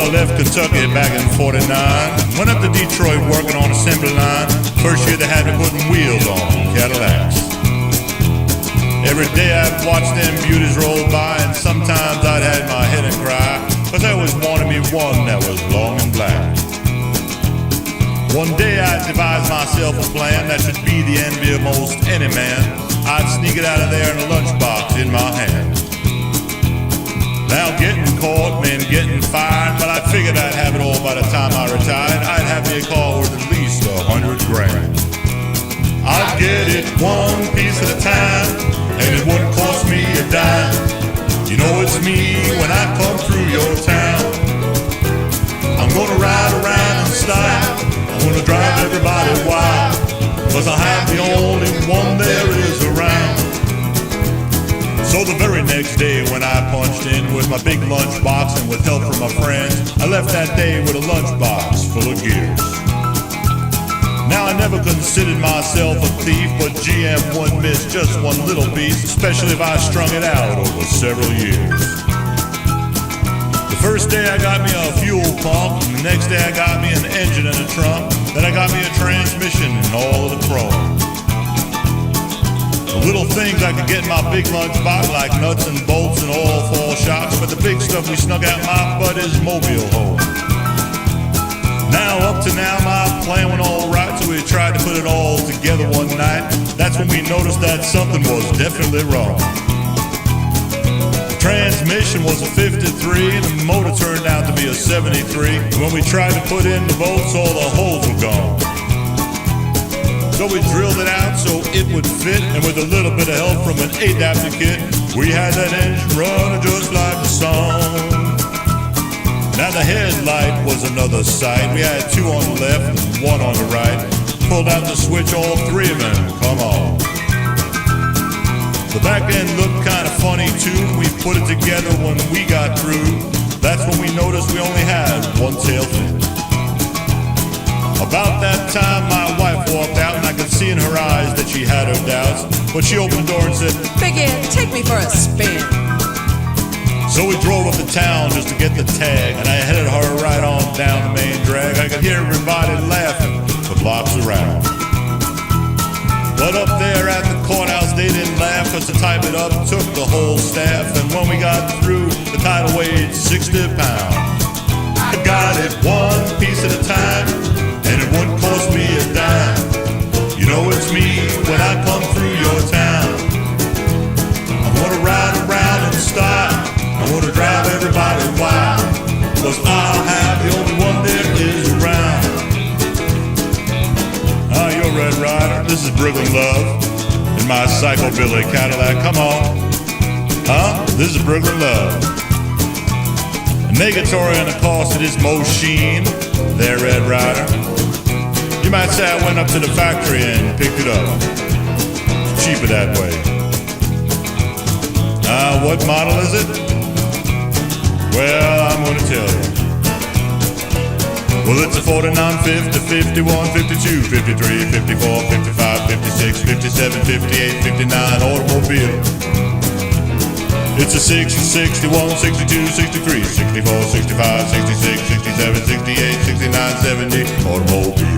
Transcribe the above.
I left Kentucky back in '49. Went up to Detroit working on assembly line. First year they had me putting wheels on Cadillacs. Every day I'd watch them beauties roll by, and sometimes I'd had my head and cry, 'cause I always wanted me one that was long and black. One day I devised myself a plan that should be the envy of most any man. I'd sneak it out of there in a lunchbox in my hand. Now getting caught meant getting fired, but I figured I'd have it all by the time I retired. I'd have me a car worth at least $100 grand. I'd get it one piece at a time, and it wouldn't cost me a dime. You know it's me when I come through your town. I'm gonna ride around in style. I'm gonna drive everybody wild, 'cause I'm the only one there is around. So the very next day when I punched in with my big lunchbox and with help from my friends, I left that day with a lunchbox full of gears. Now I never considered myself a thief, but GM wouldn't miss just one little piece, especially if I strung it out over several years. The first day I got me a fuel pump, and the next day I got me an engine and a trunk, then I got me a transmission and all of the chrome. The little things I could get in my big lunchbox, like nuts and bolts and all 4 shocks, but the big stuff we snuck out my butt is mobile home. Now up to now my plan went all right, so we tried to put it all together one night. That's when we noticed that something was definitely wrong. The transmission was a 53 and the motor turned out to be a 73. When we tried to put in the bolts, all the holes were gone. So we drilled it out so it would fit, and with a little bit of help from an adapter kit, we had that engine running just like the song. Now the headlight was another sight. We had 2 on the left and 1 on the right. Pulled out the switch, all 3 of them come on. The back end looked kind of funny too. We put it together when we got through. That's when we noticed we only had 1 tail fin. About that time my wife walked out, and I could see in her eyes that she had her doubts. But she opened the door and said, "Big Ed, take me for a spin." So we drove up to town just to get the tag, and I headed her right on down the main drag. I could hear everybody laughing for blocks around. But up there at the courthouse they didn't laugh, 'cause to type it up took the whole staff. And when we got through, the title weighed 60 pounds. I got it one piece at a time, and it wouldn't cost me a dime. You know it's me when I come through your town. I wanna ride around in style. I wanna drive everybody wild, 'cause I'll have the only one there is around. Ah, you're Red Rider. This is Brooklyn Love in my psychobilly Cadillac. Come on. Huh? This is Brooklyn Love. Negatory on the cost of this machine. There, Red Rider. You might say I went up to the factory and picked it up. It's cheaper that way. What model is it? Well, I'm gonna tell you. Well, it's a 49, 50, 51, 52, 53, 54, 55, 56, 57, 58, 59 automobile. It's a 60, 61, 62, 63, 64, 65, 66, 67, 68, 69, 70 automobile.